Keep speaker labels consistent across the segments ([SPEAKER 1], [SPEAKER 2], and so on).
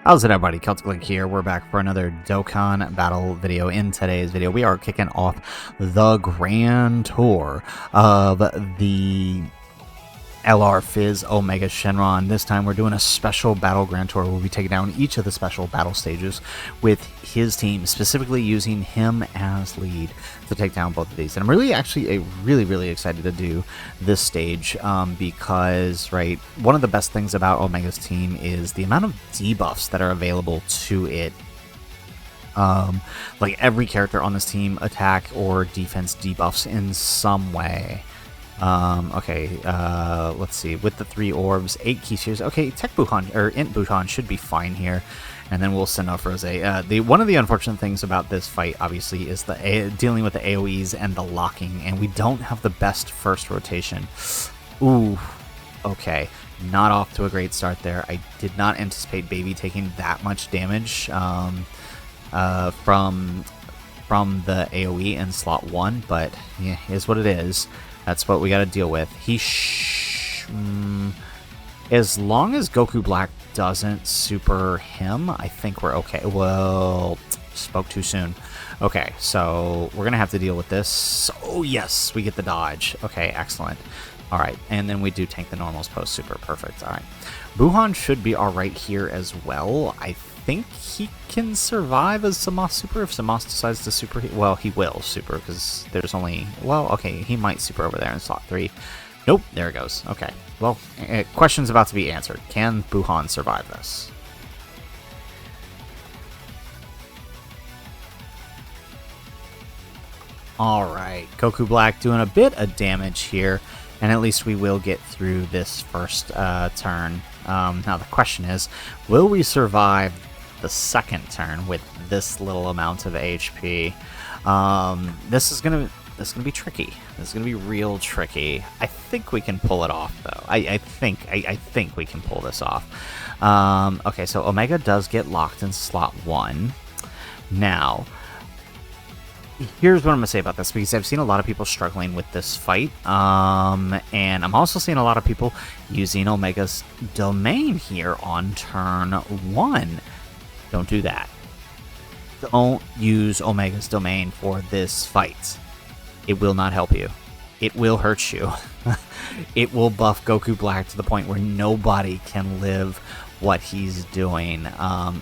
[SPEAKER 1] How's it, everybody? Celtic Link here. We're back for another Dokkan Battle video. In today's video, we are kicking off the Grand Tour of the LR Fizz Omega Shenron. This time we're doing a special battle Grand Tour. We'll be taking down each of the special battle stages with his team, specifically using him as lead to take down both of these. And I'm really excited to do this stage because, right, one of the best things about Omega's team is the amount of debuffs that are available to it. Like every character on this team, attack or defense debuffs in some way. Let's see. With the 3 orbs, 8 key spheres. Okay, Tech Buhan, or Int Buhan should be fine here. And then we'll send off Rose. One of the unfortunate things about this fight, obviously, is dealing with the AoEs and the locking. And we don't have the best first rotation. Ooh, okay. Not off to a great start there. I did not anticipate Baby taking that much damage from the AoE in slot 1. But, yeah, is what it is. That's what we got to deal with. As long as Goku Black doesn't super him, I think we're okay. Well, spoke too soon. Okay, so we're going to have to deal with this. Oh, yes, we get the dodge. Okay, excellent. All right, and then we do tank the normals post super. Perfect. All right. Buhan should be all right here as well. I think he can survive as Samas super if Samas decides to super. Well, he will super because there's only. Well, okay, he might super over there in slot 3. Nope, there it goes. Okay, well, question's about to be answered. Can Buhan survive this? All right, Goku Black doing a bit of damage here, and at least we will get through this first turn. Now the question is, will we survive the second turn with this little amount of HP? This is gonna be tricky. This is gonna be real tricky. I think we can pull it off, though. I think we can pull this off. Okay, so Omega does get locked in slot 1. Now, here's what I'm gonna say about this, because I've seen a lot of people struggling with this fight, and I'm also seeing a lot of people using Omega's domain here on turn 1. Don't do that. Don't use Omega's domain for this fight. It will not help you. It will hurt you. It will buff Goku Black to the point where nobody can live what he's doing.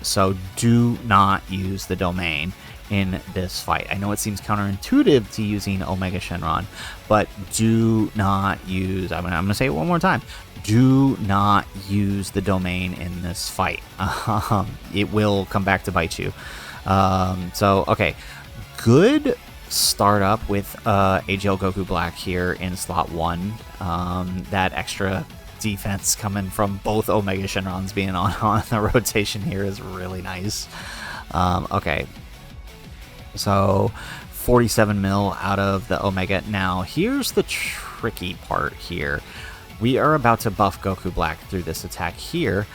[SPEAKER 1] So do not use the domain in this fight. I know it seems counterintuitive to using Omega Shenron, but do not use, I'm gonna say it one more time, do not use the domain in this fight. It will come back to bite you. So, okay, good start up with AGL Goku Black here in slot 1. That extra defense coming from both Omega Shenrons being on the rotation here is really nice. Okay, so 47 mil out of the Omega. Now, here's the tricky part here. We are about to buff Goku Black through this attack here,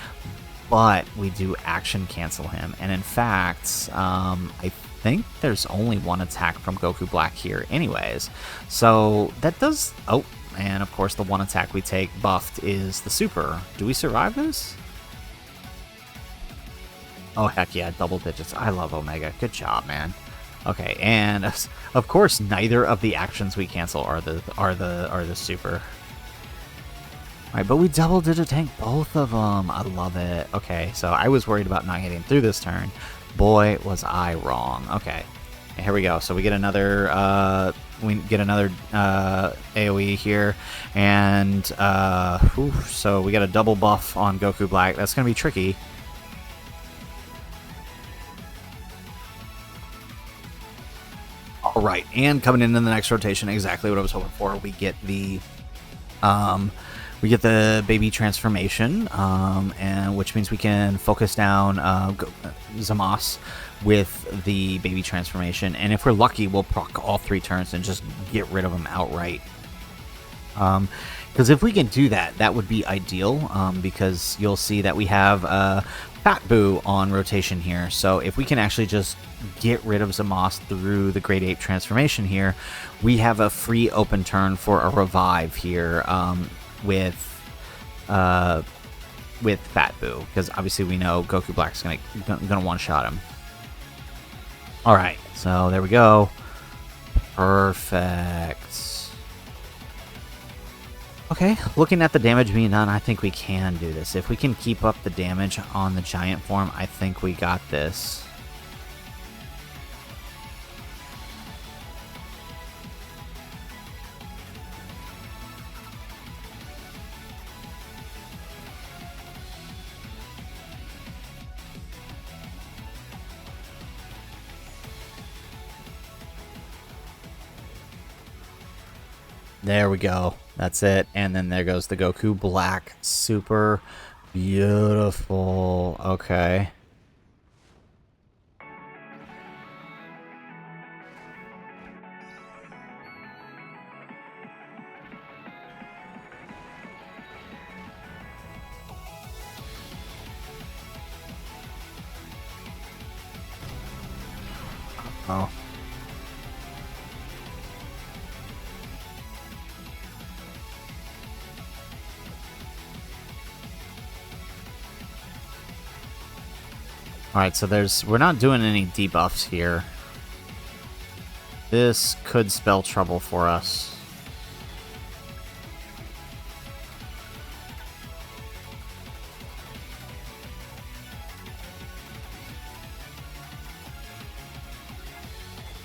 [SPEAKER 1] but we do action cancel him. And in fact, I think there's only one attack from Goku Black here anyways. So that does... Oh, and of course the one attack we take buffed is the super. Do we survive this? Oh, heck yeah, double digits. I love Omega. Good job, man. Okay, and of course neither of the actions we cancel are the super. Alright, but we double digit tank both of them. I love it. Okay, so I was worried about not getting through this turn. Boy, was I wrong. Okay, and here we go. So we get another AoE here, and so we got a double buff on Goku Black. That's gonna be tricky. All right, and coming into the next rotation, exactly what I was hoping for. We get the baby transformation, and which means we can focus down Zamas with the baby transformation, and if we're lucky, we'll proc all 3 turns and just get rid of them outright. Because if we can do that, that would be ideal, because you'll see that we have Fat Boo on rotation here. So if we can actually just get rid of Zamas through the Great Ape transformation here, we have a free open turn for a revive here with with Fat Boo, because obviously we know Goku Black's gonna one-shot him. Alright, so there we go. Perfect. Okay, looking at the damage being done, I think we can do this. If we can keep up the damage on the giant form, I think we got this. There we go. That's it. And then there goes the Goku Black. Super beautiful. Okay. Oh. Alright, so we're not doing any debuffs here. This could spell trouble for us.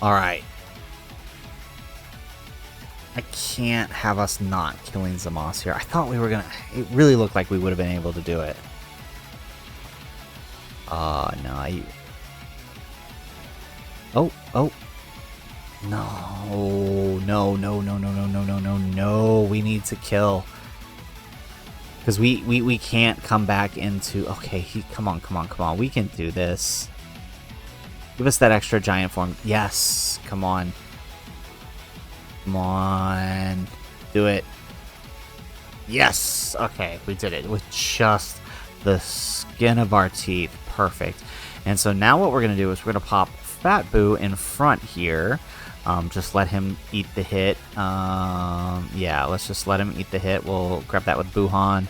[SPEAKER 1] Alright. I can't have us not killing Zamos here. I thought we were gonna... It really looked like we would have been able to do it. No, Oh. No. We need to kill. Because we can't come back into... Okay, come on. We can do this. Give us that extra giant form. Yes, come on. Come on. Do it. Yes! Okay, we did it with just the skin of our teeth. Perfect. And so now what we're going to do is we're going to pop Fat Boo in front here. Just let him eat the hit. Yeah, let's just let him eat the hit. We'll grab that with Buhan,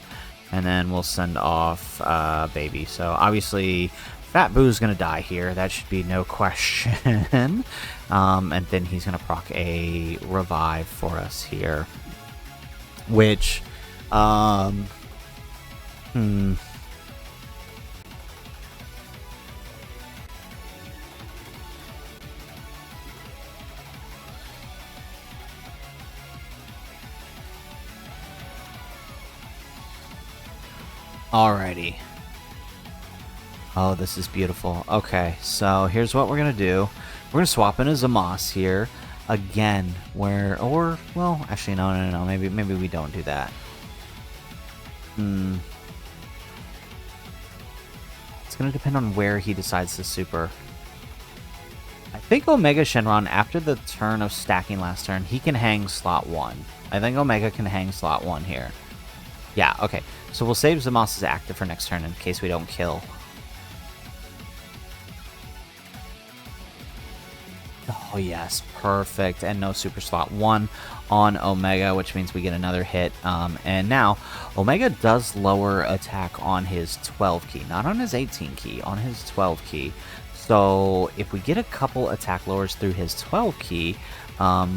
[SPEAKER 1] and then we'll send off Baby. So obviously Fat Boo's going to die here. That should be no question. And then he's going to proc a revive for us here. Which... Alrighty. Oh, this is beautiful. Okay, so here's what we're gonna do. We're gonna swap in a Zamos here again. Well, actually, no. Maybe we don't do that. It's gonna depend on where he decides to super. I think Omega Shenron, after the turn of stacking last turn, he can hang slot 1. I think Omega can hang slot 1 here. Yeah, okay. So we'll save Zamos' active for next turn in case we don't kill. Oh, yes. Perfect. And no super slot 1 on Omega, which means we get another hit. And now, Omega does lower attack on his 12 key. Not on his 18 key, on his 12 key. So if we get a couple attack lowers through his 12 key,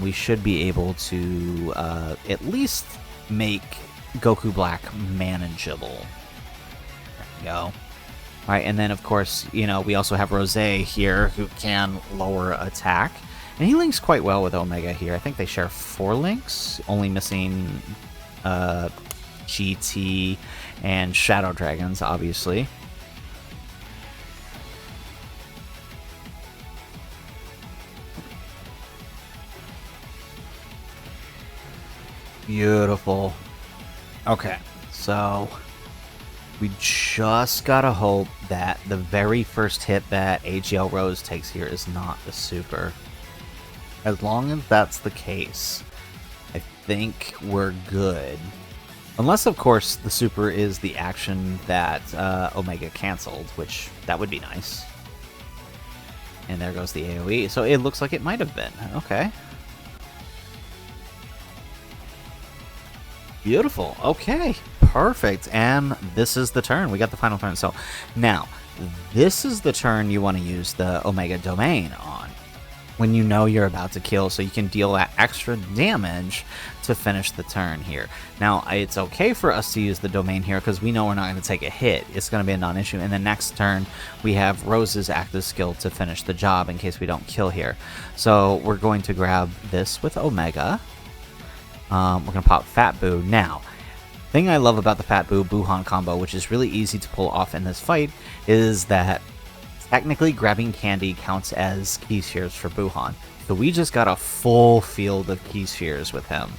[SPEAKER 1] we should be able to at least make Goku Black manageable. There we go. Alright, and then of course, you know, we also have Rose here who can lower attack. And he links quite well with Omega here. I think they share 4 links, only missing GT and Shadow Dragons, obviously. Beautiful. Okay, so we just gotta hope that the very first hit that AGL Rose takes here is not the super. As long as that's the case, I think we're good. Unless, of course, the super is the action that Omega canceled, which that would be nice. And there goes the AoE. So it looks like it might have been. Okay. Beautiful. Okay. perfect. And this is the turn. We got the final turn. So now, this is the turn you want to use the Omega Domain on, when you know you're about to kill, so you can deal that extra damage to finish the turn here. Now, it's okay for us to use the domain here because we know we're not going to take a hit. It's going to be a non-issue. And the next turn, we have Rose's active skill to finish the job in case we don't kill here. So we're going to grab this with Omega. We're going to pop Fat Boo. Now, thing I love about the Fat Boo Buhan combo, which is really easy to pull off in this fight, is that technically grabbing candy counts as key spheres for Buhan. So we just got a full field of key spheres with him.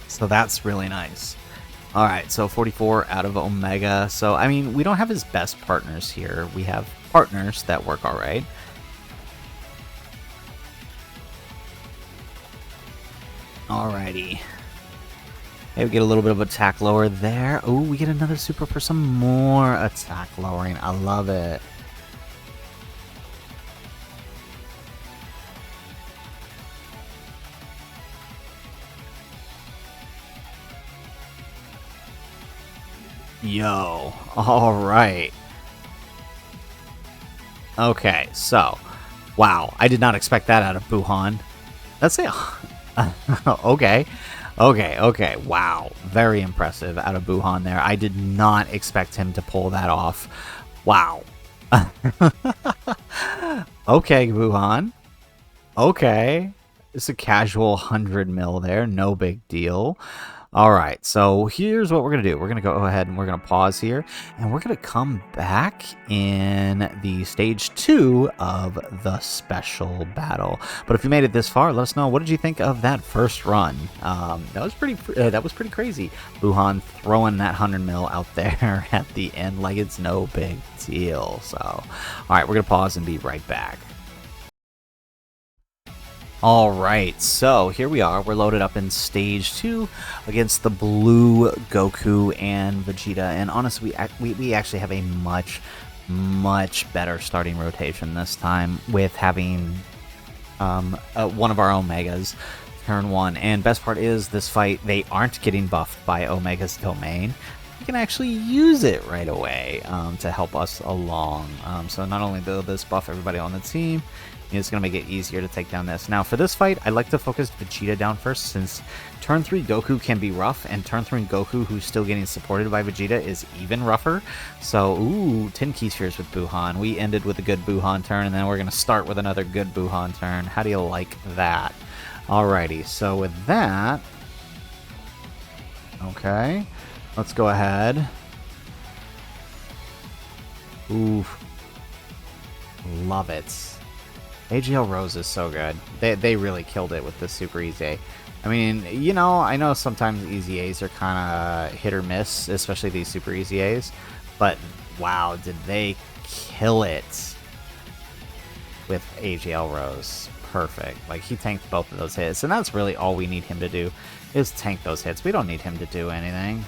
[SPEAKER 1] So that's really nice. Alright, so 44 out of Omega. So, I mean, we don't have his best partners here. We have partners that work alright. Alrighty. Okay, we get a little bit of attack lower there. Oh, we get another super for some more attack lowering. I love it. Yo, alright. Okay, so, wow, I did not expect that out of Buhan. Let's say, okay, wow, very impressive out of Buhan there. I did not expect him to pull that off. Wow. Okay, Buhan. Okay, it's a casual 100 mil there, no big deal. Alright, so here's what we're going to do. We're going to go ahead and we're going to pause here, and we're going to come back in the stage 2 of the special battle. But if you made it this far, let us know, what did you think of that first run? That was pretty crazy. Buhan throwing that 100 mil out there at the end like it's no big deal. So, alright, we're going to pause and be right back. Alright, so here we are. We're loaded up in stage 2 against the blue Goku and Vegeta. And honestly, we actually have a much better starting rotation this time with having one of our Omegas turn 1. And best part is, this fight, they aren't getting buffed by Omega's domain. We can actually use it right away to help us along. So not only will this buff everybody on the team, it's going to make it easier to take down this. Now, for this fight, I'd like to focus Vegeta down first, since turn 3 Goku can be rough, and turn 3 Goku, who's still getting supported by Vegeta, is even rougher. So, ooh, 10 key spheres with Buhan. We ended with a good Buhan turn, and then we're going to start with another good Buhan turn. How do you like that? Alrighty, so with that, okay, let's go ahead. Ooh, love it. AGL Rose is so good. They really killed it with the Super Easy. I mean, you know, I know sometimes Easy A's are kind of hit or miss, especially these Super Easy A's, but wow, did they kill it with AGL Rose. Perfect. Like, he tanked both of those hits, and that's really all we need him to do, is tank those hits. We don't need him to do anything.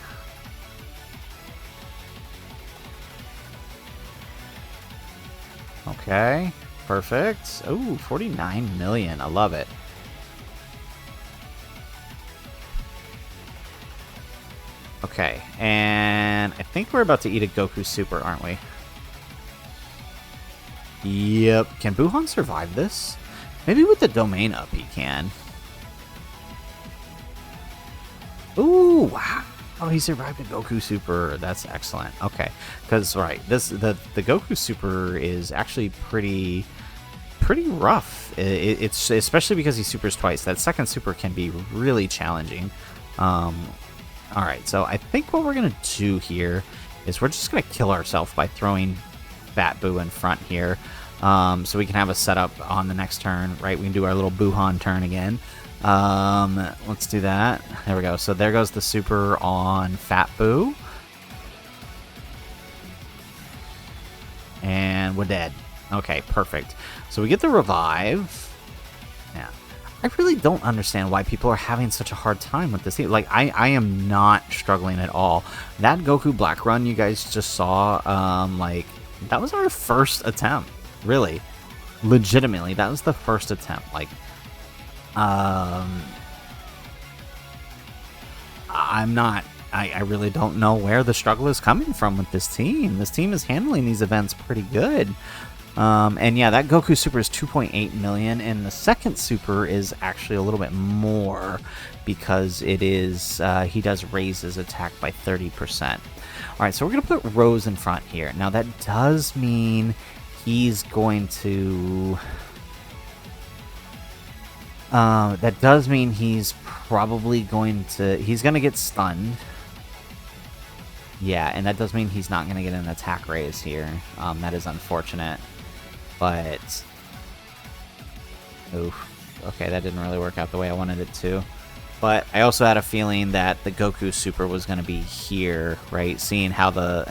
[SPEAKER 1] Okay. Perfect. Ooh, 49 million. I love it. Okay, and I think we're about to eat a Goku Super, aren't we? Yep. Can Buhan survive this? Maybe with the domain up he can. Ooh, wow. Oh, he survived a Goku Super. That's excellent. Okay, because right, the Goku Super is actually pretty rough. It's especially because he supers twice. That second super can be really challenging. All right, so I think what we're gonna do here is we're just gonna kill ourselves by throwing Fat Boo in front here, so we can have a setup on the next turn. Right, we can do our little Buhan turn again. Let's do that. There we go. So there goes the super on Fat Boo. And we're dead. Okay, perfect. So we get the revive. Yeah. I really don't understand why people are having such a hard time with this. Like, I am not struggling at all. That Goku Black run you guys just saw, like, that was our first attempt. Really. Legitimately, that was the first attempt. Like, I'm not I really don't know where the struggle is coming from with this team. This team is handling these events pretty good. And yeah, that Goku Super is 2.8 million, and the second Super is actually a little bit more because it is he does raise his attack by 30%. All right, so we're gonna put Rose in front here. Now that does mean he's going to. That does mean he's probably going to. He's gonna get stunned. Yeah, and that does mean he's not gonna get an attack raise here. That is unfortunate. But, oof, okay, that didn't really work out the way I wanted it to. But I also had a feeling that the Goku Super was going to be here, right? Seeing how the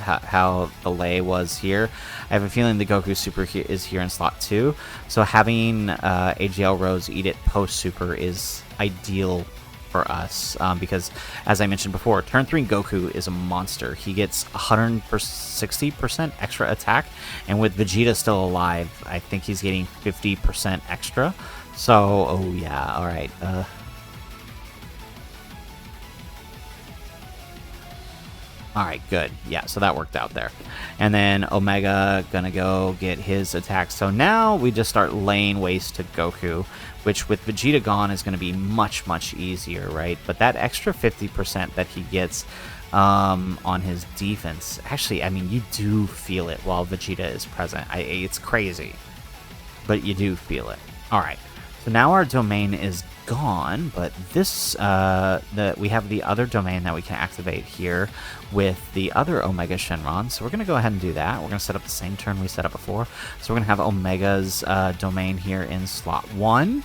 [SPEAKER 1] lay was here, I have a feeling the Goku Super is here in slot 2. So having AGL Rose eat it post Super is ideal for us, because as I mentioned before, turn 3 Goku is a monster. He gets 160% extra attack, and with Vegeta still alive, I think he's getting 50% extra. So, oh yeah, all right. All right, good. Yeah, so that worked out there. And then Omega gonna go get his attack. So now we just start laying waste to Goku, which with Vegeta gone is gonna be much, much easier, right? But that extra 50% that he gets on his defense, actually, I mean, you do feel it while Vegeta is present. It's crazy, but you do feel it. All right, so now our domain is gone, but this we have the other domain that we can activate here with the other Omega Shenron. So we're going to go ahead and do that. We're going to set up the same turn we set up before. So we're going to have Omega's domain here in slot 1.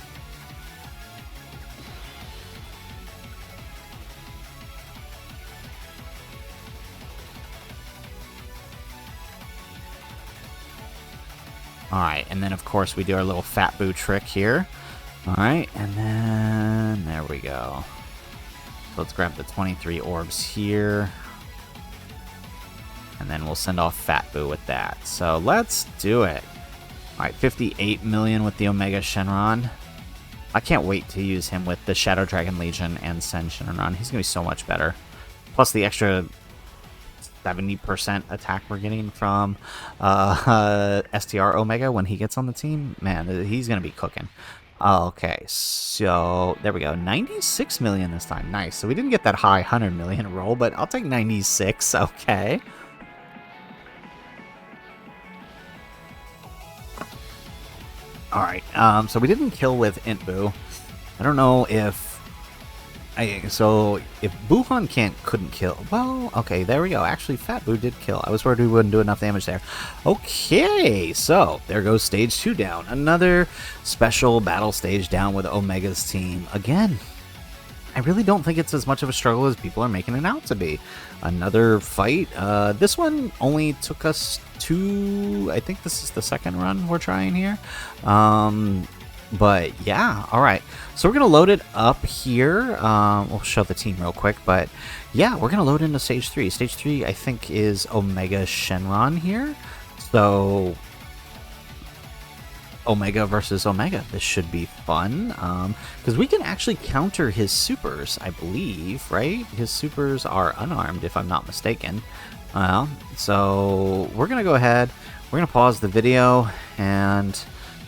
[SPEAKER 1] Alright, and then of course we do our little Fat Boo trick here. Alright, and then there we go. So let's grab the 23 orbs here. And then we'll send off Fat Boo with that. So let's do it. Alright, 58 million with the Omega Shenron. I can't wait to use him with the Shadow Dragon Legion and send Shenron. He's going to be so much better. Plus the extra 70% attack we're getting from STR Omega when he gets on the team. Man, he's going to be cooking. Okay, so there we go. 96 million this time. Nice. So we didn't get that high 100 million roll, but I'll take 96. Okay. Alright, so we didn't kill with Int Boo. I don't know if... So if Buhan couldn't kill... Well, okay, there we go. Actually, Fat Boo did kill. I was worried we wouldn't do enough damage there. Okay, so there goes stage 2 down. Another special battle stage down with Omega's team. Again, I really don't think it's as much of a struggle as people are making it out to be. Another fight. This one only took us 2... I think this is the second run we're trying here. But yeah, all right. So we're going to load it up here. We'll show the team real quick. But yeah, we're going to load into Stage 3. Stage 3, I think, is Omega Shenron here. So Omega versus Omega. This should be fun. Because we can actually counter his supers, I believe, right? His supers are unarmed, if I'm not mistaken. So we're going to go ahead. We're going to pause the video and...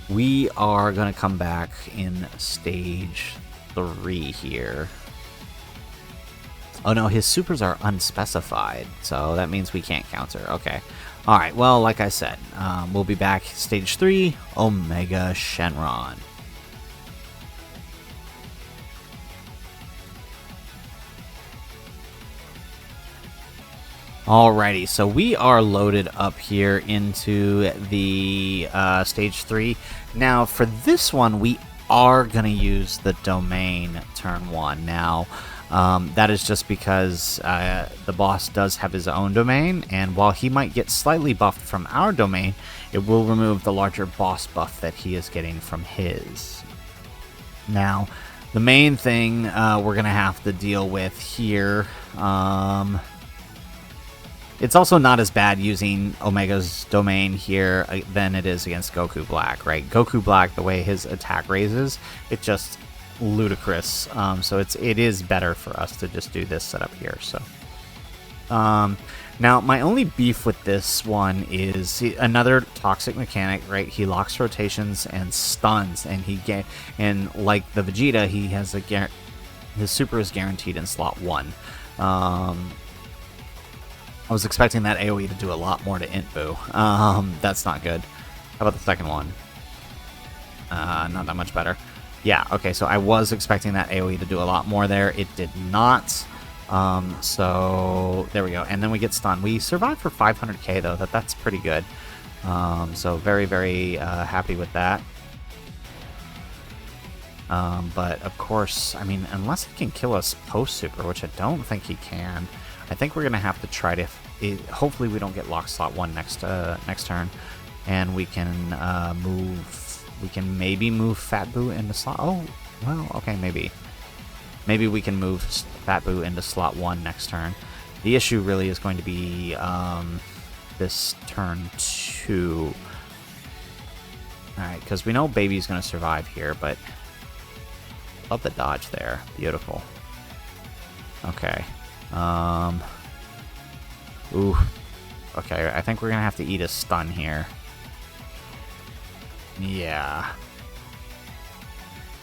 [SPEAKER 1] we are going to come back in Stage 3 here. Oh no, his supers are unspecified, so that means we can't counter. Okay. Alright, well, like I said, we'll be back Stage 3, Omega Shenron. Alrighty, so we are loaded up here into the Stage 3. Now, for this one, we are going to use the domain turn 1. Now, that is just because the boss does have his own domain, and while he might get slightly buffed from our domain, it will remove the larger boss buff that he is getting from his. Now, the main thing we're going to have to deal with here... it's also not as bad using Omega's domain here than it is against Goku Black, right? Goku Black, the way his attack raises, it's just ludicrous. So it is better for us to just do this setup here. So Now, my only beef with this one is another toxic mechanic, right? He locks rotations and stuns, and and like the Vegeta, he has his super is guaranteed in slot 1. I was expecting that AoE to do a lot more to Int Boo. That's not good. How about the second one? Not that much better. Yeah, okay, so I was expecting that AoE to do a lot more there. It did not. So there we go. And then we get stunned. We survived for 500k though. That's pretty good. So very, very happy with that. But of course, I mean, unless he can kill us post super, which I don't think he can, I think we're gonna have to try to. Hopefully, we don't get locked slot 1 next turn, and we can move. We can maybe move Fat Boo into slot. Oh, well, okay, maybe. Maybe we can move Fat Boo into slot 1 next turn. The issue really is going to be this turn 2. Alright, because we know Baby's going to survive here, but... Love the dodge there. Beautiful. Okay. Ooh. Okay, I think we're going to have to eat a stun here. Yeah.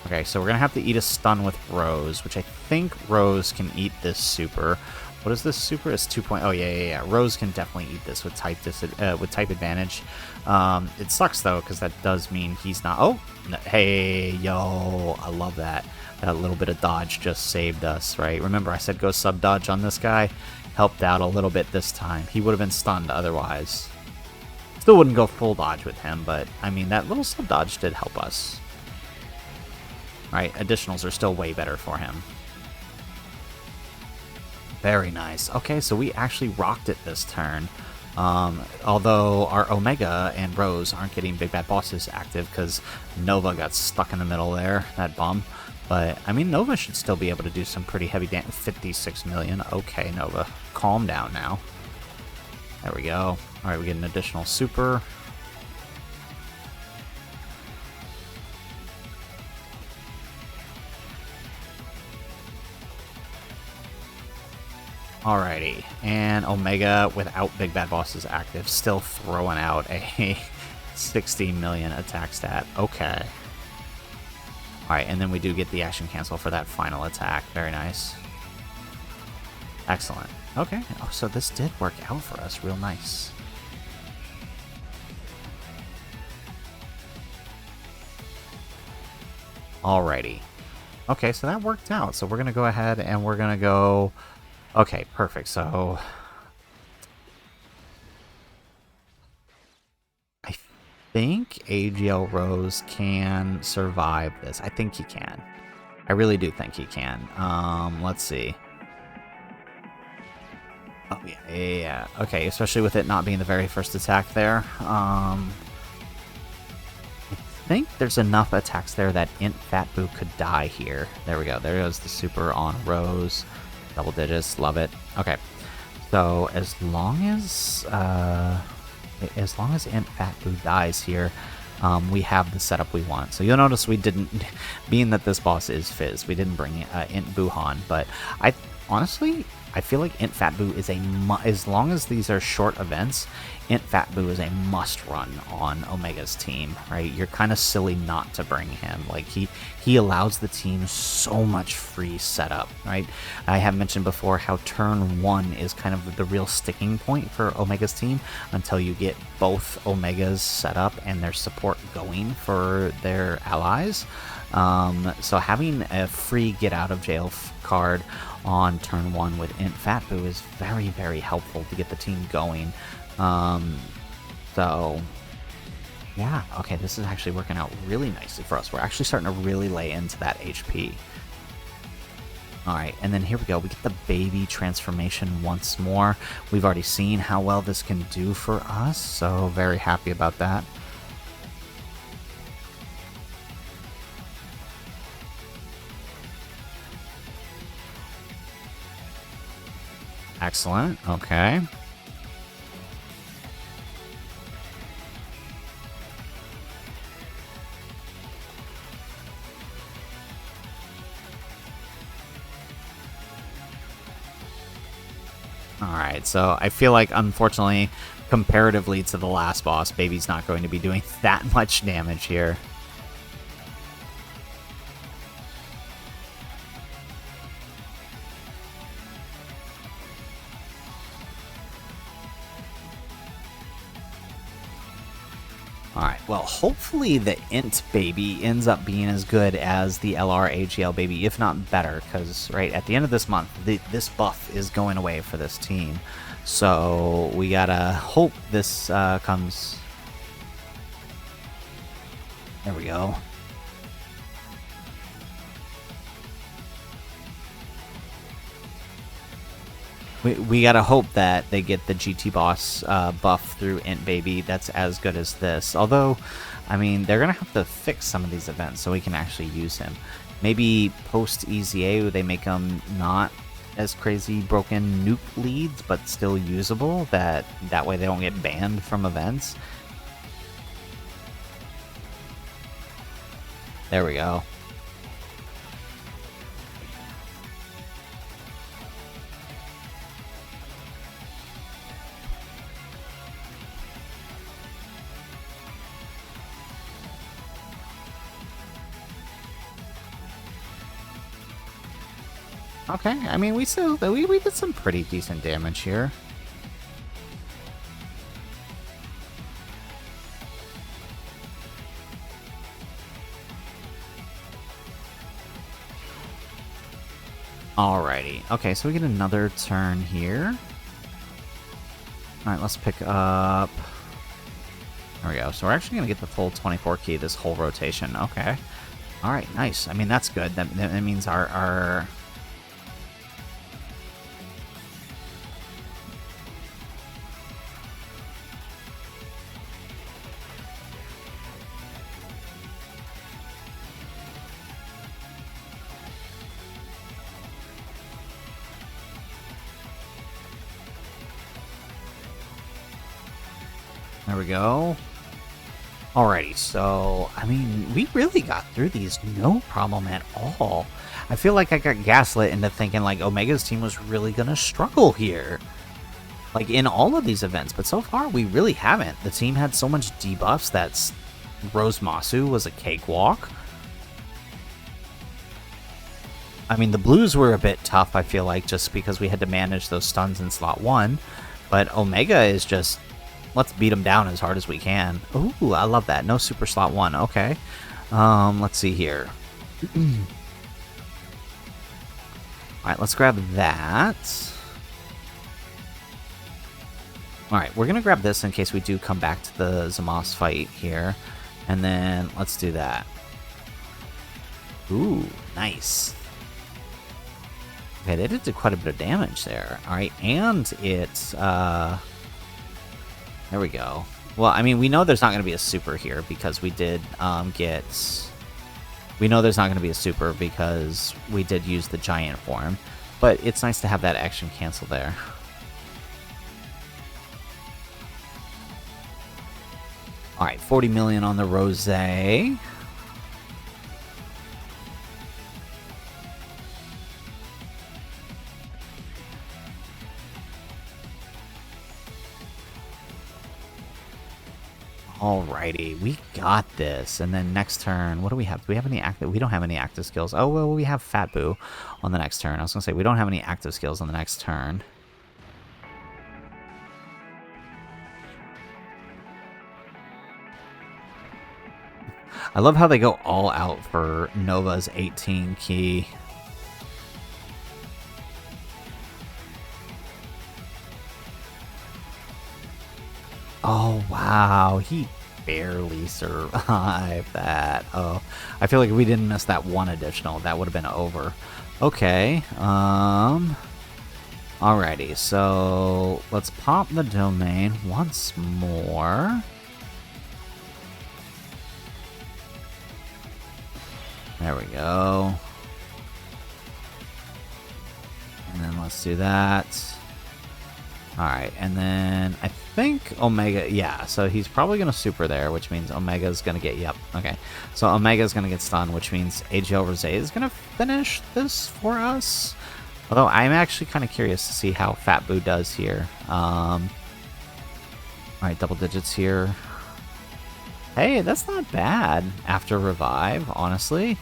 [SPEAKER 1] Okay, so we're going to have to eat a stun with Rose, which I think Rose can eat this super. What is this super? It's 2. Oh, yeah. Rose can definitely eat this with type advantage. It sucks, though, because that does mean he's not... Oh! Hey, yo! I love that. That little bit of dodge just saved us, right? Remember, I said go sub-dodge on this guy? Helped out a little bit this time. He would have been stunned otherwise. Still wouldn't go full dodge with him, but, I mean, that little sub-dodge did help us. Right, additionals are still way better for him. Very nice. Okay, so we actually rocked it this turn. Although our Omega and Rose aren't getting Big Bad Bosses active because Nova got stuck in the middle there, that bum. But, I mean, Nova should still be able to do some pretty heavy damage. 56 million. Okay, Nova. Calm down now. There we go. Alright, we get an additional super. Alrighty, and Omega, without Big Bad Bosses active, still throwing out a 60 million attack stat. Okay. Alright, and then we do get the action cancel for that final attack. Very nice. Excellent. Okay, oh, so this did work out for us. Real nice. Alrighty. Okay, so that worked out. So we're going to go ahead and we're going to go... Okay, perfect. So I think AGL Rose can survive this. I think he can. I really do think he can. Let's see. Oh, yeah. Okay, especially with it not being the very first attack there. I think there's enough attacks there that Int Fat Boo could die here. There we go. There goes the super on Rose. Double digits, love it. Okay, so as long as Int Fat Boo dies here, we have the setup we want. So you'll notice we didn't, being that this boss is Fizz, we didn't bring Int Buhan, but I honestly feel like Int Fat Boo is as long as these are short events, Int Fat Boo is a must run on Omega's team, right? You're kind of silly not to bring him. Like he allows the team so much free setup, right? I have mentioned before how turn 1 is kind of the real sticking point for Omega's team until you get both Omegas set up and their support going for their allies. So having a free get out of jail card on turn 1 with Int Fat Boo is very, very helpful to get the team going. So yeah, okay, this is actually working out really nicely for us. We're actually starting to really lay into that HP. Alright, and then here we go. We get the baby transformation once more. We've already seen how well this can do for us, so very happy about that. Excellent, okay. Alright, so I feel like, unfortunately, comparatively to the last boss, Baby's not going to be doing that much damage here. Alright, well, hopefully the Int Baby ends up being as good as the LR AGL Baby, if not better, because, right, at the end of this month, this buff is going away for this team. So, we gotta hope this comes... There we go. We gotta hope that they get the GT Boss buff through Int Baby that's as good as this. Although, I mean, they're gonna have to fix some of these events so we can actually use him. Maybe post EZA they make them not as crazy broken nuke leads, but still usable. That way they don't get banned from events. There we go. Okay, I mean, we did some pretty decent damage here. Alrighty. Okay, so we get another turn here. Alright, let's pick up... There we go. So we're actually going to get the full 24 key this whole rotation. Okay. Alright, nice. I mean, that's good. That means our... There we go. Alrighty, so, I mean, we really got through these no problem at all. I feel like I got gaslit into thinking, like, Omega's team was really gonna struggle here. Like, in all of these events, but so far, we really haven't. The team had so much debuffs that Rose Masu was a cakewalk. I mean, the blues were a bit tough, I feel like, just because we had to manage those stuns in slot 1. But Omega is just... Let's beat them down as hard as we can. Ooh, I love that. No super slot 1. Okay. Let's see here. Alright, let's grab that. Alright, we're going to grab this in case we do come back to the Zamos fight here. And then let's do that. Ooh, nice. Okay, they did quite a bit of damage there. Alright, and it's... There we go. Well, I mean, we know there's not going to be a super here because we did get... We know there's not going to be a super because we did use the giant form. But it's nice to have that action cancel there. Alright, 40 million on the Rosé. Alrighty, we got this. And then next turn, what do we have? Do we have any active? We don't have any active skills. Oh, well, we have Fat Boo on the next turn. I was going to say, we don't have any active skills on the next turn. I love how they go all out for Nova's 18 key. Oh, wow. He barely survived that. Oh, I feel like if we didn't miss that one additional, that would have been over. Okay. Alrighty, so let's pop the domain once more. There we go. And then let's do that. Alright, and then I think Omega, yeah, so he's probably going to super there, which means Omega's going to get, yep, okay. So Omega's going to get stunned, which means AGL Rosé is going to finish this for us. Although I'm actually kind of curious to see how Fat Boo does here. Alright, double digits here. Hey, that's not bad after revive, honestly.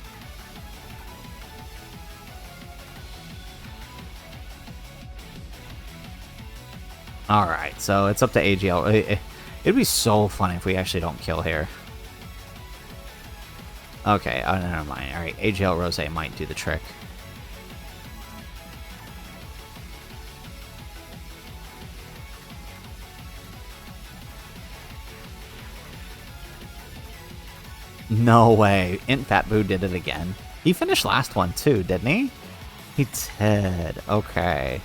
[SPEAKER 1] Alright, so it's up to AGL. It'd be so funny if we actually don't kill here. Okay, oh, never mind. Alright, AGL Rose might do the trick. No way. Int Fat Boo did it again. He finished last one too, didn't he? He did. Okay.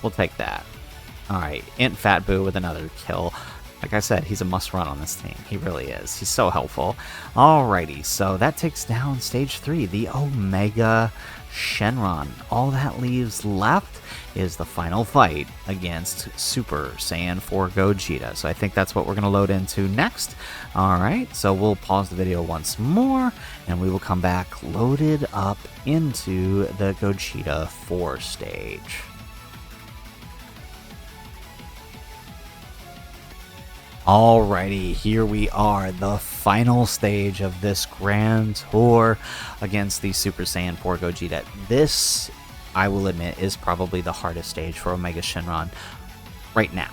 [SPEAKER 1] We'll take that. Alright, Int Fat Boo with another kill. Like I said, he's a must-run on this team. He really is. He's so helpful. Alrighty, so that takes down Stage 3, the Omega Shenron. All that leaves left is the final fight against Super Saiyan 4 Gogeta. So I think that's what we're going to load into next. Alright, so we'll pause the video once more, and we will come back loaded up into the Gogeta 4 stage. Alrighty, here we are, the final stage of this grand tour against the Super Saiyan 4 Gogeta. This, I will admit, is probably the hardest stage for Omega Shenron right now.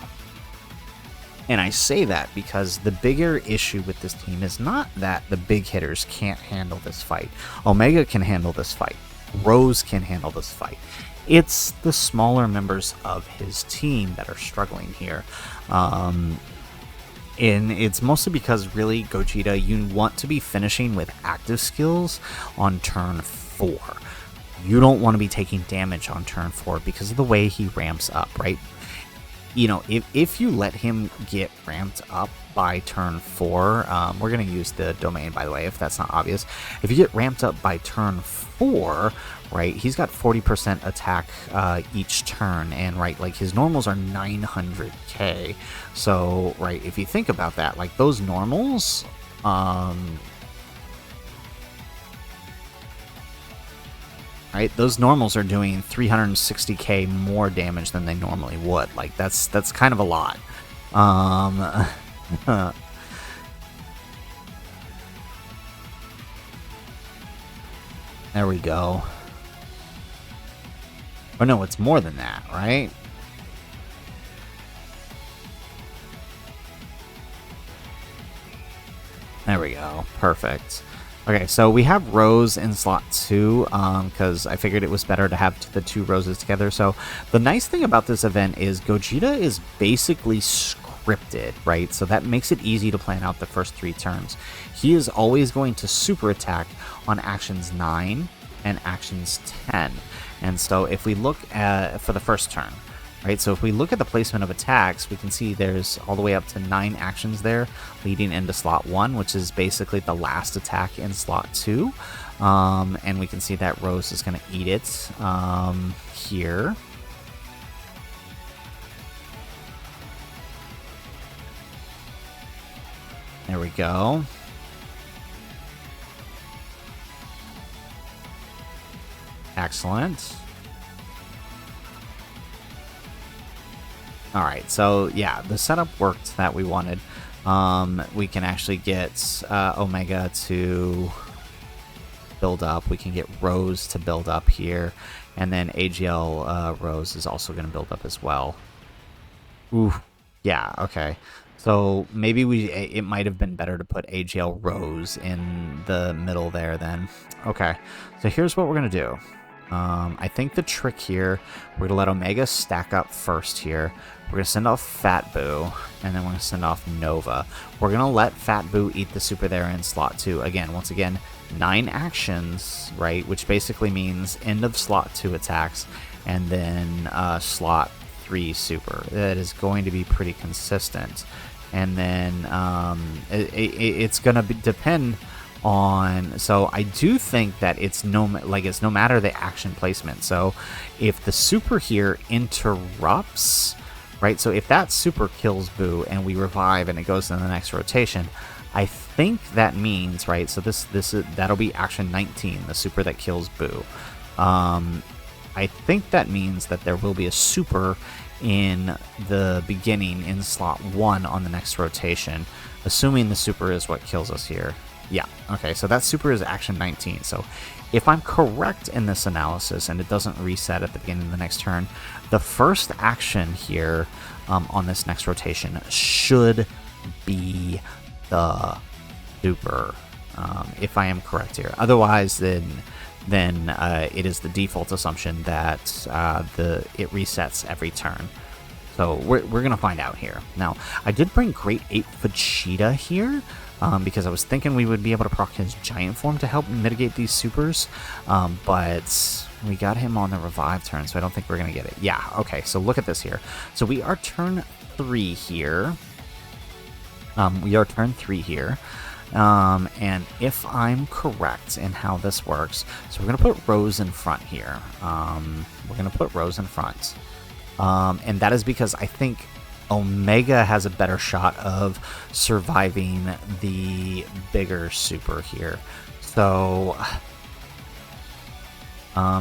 [SPEAKER 1] And I say that because the bigger issue with this team is not that the big hitters can't handle this fight. Omega can handle this fight. Rose can handle this fight. It's the smaller members of his team that are struggling here. And it's mostly because, really, Gogeta, you want to be finishing with active skills on turn 4. You don't want to be taking damage on turn 4 because of the way he ramps up, right? You know, if you let him get ramped up by turn 4, we're going to use the domain, by the way, if that's not obvious. If you get ramped up by turn 4, right, he's got 40% attack each turn, and right, like his normals are 900k. So, right, if you think about that, like those normals, right, those normals are doing 360k more damage than they normally would. Like that's kind of a lot. There we go. Oh no, it's more than that, right? There we go. Perfect. Okay, so we have Rose in slot 2, because I figured it was better to have the 2 Roses together. So the nice thing about this event is Gogeta is basically scripted, right? So that makes it easy to plan out the first 3 turns. He is always going to super attack on actions 9 and actions 10. And so if we look at, for the first turn, right, so if we look at the placement of attacks, we can see there's all the way up to 9 actions there leading into slot 1, which is basically the last attack in slot 2. And we can see that Rose is going to eat it here. There we go. Excellent. Alright, so yeah, the setup worked that we wanted. We can actually get Omega to build up. We can get Rose to build up here. And then AGL Rose is also going to build up as well. Ooh, yeah, okay. So maybe it might have been better to put AGL Rose in the middle there then. Okay, so here's what we're going to do. I think the trick here, we're going to let Omega stack up first here. We're going to send off Fat Boo, and then we're going to send off Nova. We're going to let Fat Boo eat the super there in slot 2. Again, once again, 9 actions, right? Which basically means end of slot 2 attacks, and then slot 3 super. That is going to be pretty consistent. And then it's going to depend on, so I do think that it's no matter the action placement. So if the super here interrupts, right, so if that super kills Boo and we revive and it goes in the next rotation, I think that means, right, so that'll be action 19, the super that kills Boo. I think that means that there will be a super in the beginning in slot 1 on the next rotation, assuming the super is what kills us here. Yeah, okay, so that super is action 19. So if I'm correct in this analysis and it doesn't reset at the beginning of the next turn, the first action here on this next rotation should be the super, if I am correct here. Otherwise, then it is the default assumption that it resets every turn. So we're going to find out here. Now, I did bring Great Ape Vegeta here, because I was thinking we would be able to proc his giant form to help mitigate these supers, but we got him on the revive turn, so I don't think we're going to get it. Yeah, okay, so look at this here. So we are turn 3 here. And if I'm correct in how this works, so we're going to put Rose in front here. And that is because I think Omega has a better shot of surviving the bigger super here. So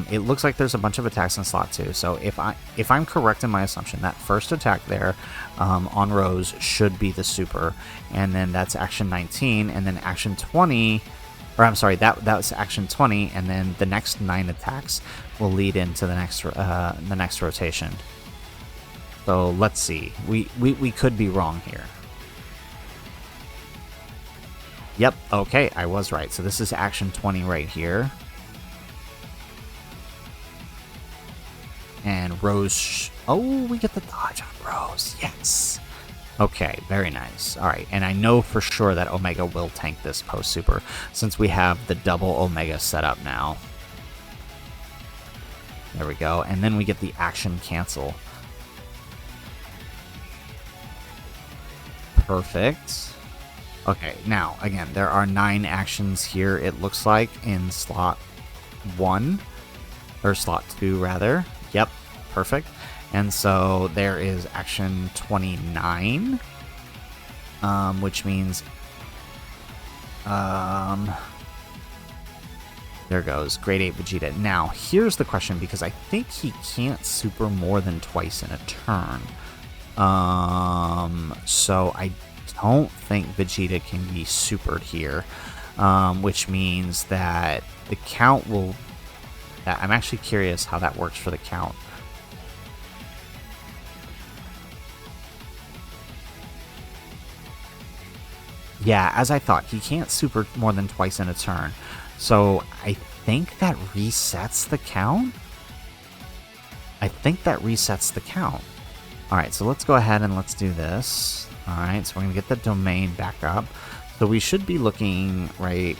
[SPEAKER 1] it looks like there's a bunch of attacks in slot 2. So if I'm correct in my assumption, that first attack there on Rose should be the super, and then that's action 19, and then action 20, or I'm sorry, that was action 20, and then the next 9 attacks will lead into the next rotation. So let's see. We could be wrong here. Yep, okay, I was right. So this is action 20 right here. And Rose... Oh, we get the dodge on Rose. Yes. Okay, very nice. All right, and I know for sure that Omega will tank this post-super, since we have the double Omega set up now. There we go. And then we get the action cancel. Perfect. Okay, now, again, there are 9 actions here, it looks like, in slot 1. Or slot 2, rather. Yep, perfect. And so there is action 29, which means... there goes, Great Ape Vegeta. Now, here's the question, because I think he can't super more than twice in a turn. So I don't think Vegeta can be supered here, which means that the count will... I'm actually curious how that works for the count. Yeah, as I thought, he can't super more than twice in a turn. So I think that resets the count? Alright, so let's go ahead and let's do this. Alright, so we're going to get the domain back up. So we should be looking, right...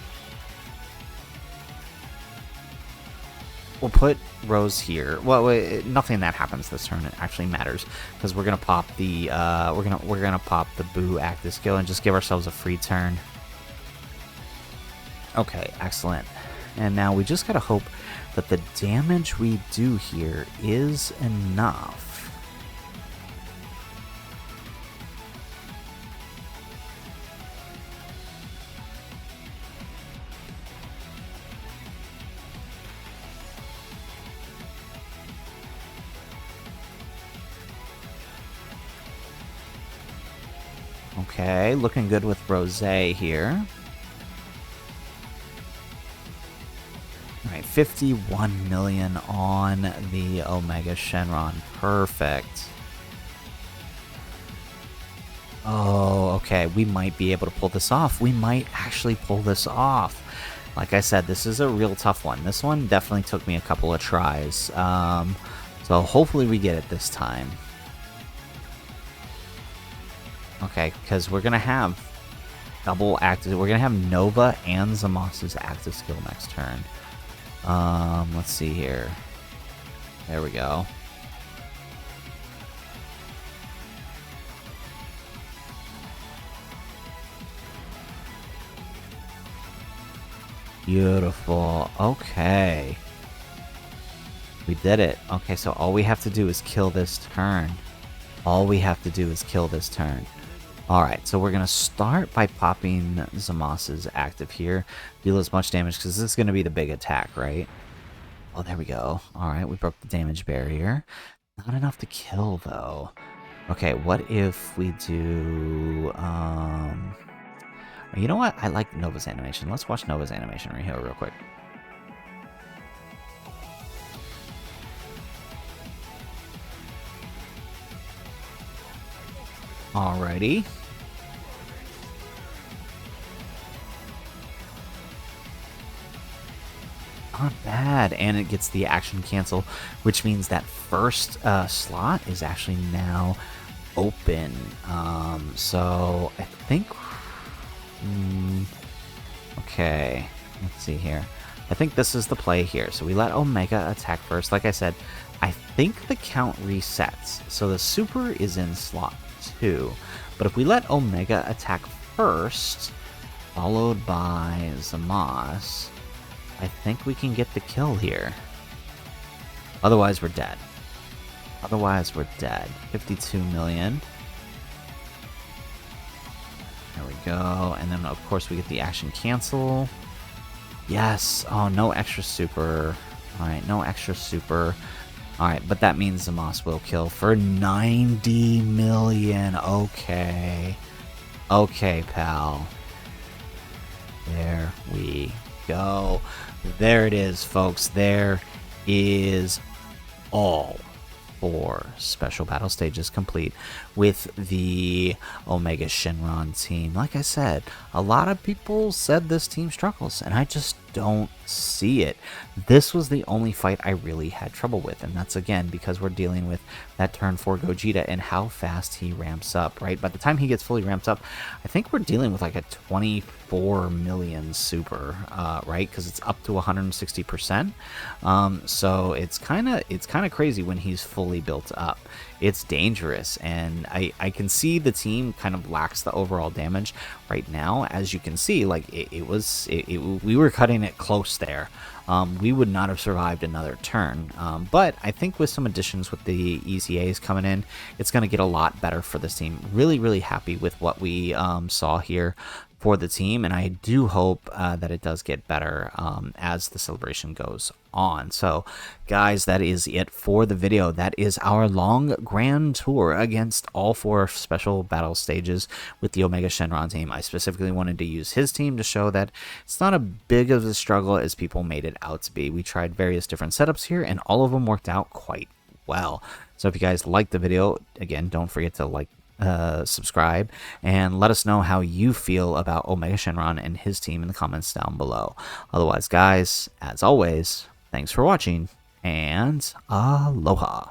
[SPEAKER 1] We'll put Rose here. Well, nothing that happens this turn actually matters, because we're gonna pop the we're gonna pop the Boo active skill and just give ourselves a free turn. Okay, excellent. And now we just gotta hope that the damage we do here is enough. Okay, looking good with Rosé here. Alright, 51 million on the Omega Shenron. Perfect. Oh, okay, we might be able to pull this off. We might actually pull this off. Like I said, this is a real tough one. This one definitely took me a couple of tries. So hopefully we get it this time. Okay, because we're going to have double active... We're going to have Nova and Zamasu active skill next turn. Let's see here. There we go. Beautiful. Okay. We did it. Okay, so all we have to do is kill this turn. Alright, so we're going to start by popping Zamasu active here. Deal as much damage, because this is going to be the big attack, right? Oh, there we go. All right, we broke the damage barrier. Not enough to kill, though. Okay, what if we do... You know what? I like Nova's animation. Let's watch Nova's animation right here real quick. Alrighty. Not bad. And it gets the action cancel, which means that first slot is actually now open. So I think... okay, let's see here. I think this is the play here. So we let Omega attack first. Like I said, I think the count resets. So the super is in slot 2. But if we let Omega attack first, followed by Zamasu, I think we can get the kill here. Otherwise, we're dead. Otherwise, we're dead. 52 million. There we go. And then, of course, we get the action cancel. Yes. Oh, no extra super. All right, no extra super. All right, but that means Zamasu will kill for 90 million. Okay. Okay, pal. There we go. There it is, folks. There is all 4 special battle stages complete with the Omega Shenron team. Like I said, a lot of people said this team struggles, and I just don't see it. This was the only fight I really had trouble with, and that's again because we're dealing with that turn 4 Gogeta and how fast he ramps up, right? By the time he gets fully ramped up, I think we're dealing with like a 24 million super, right? Because it's up to 160%. So it's kind of crazy when he's fully built up. It's dangerous, and I can see the team kind of lacks the overall damage right now. As you can see, like we were cutting it close there. We would not have survived another turn, but I think with some additions with the EZAs coming in, it's going to get a lot better for this team. Really happy with what we saw here for the team, and I do hope that it does get better as the celebration goes on. So guys, that is it for the video. That is our long grand tour against all 4 special battle stages with the Omega Shenron team. I specifically wanted to use his team to show that it's not a big of a struggle as people made it out to be. We tried various different setups here, and all of them worked out quite well. So if you guys liked the video, again, don't forget to like, subscribe, and let us know how you feel about Omega Shenron and his team in the comments down below. Otherwise, guys, as always, thanks for watching, and aloha.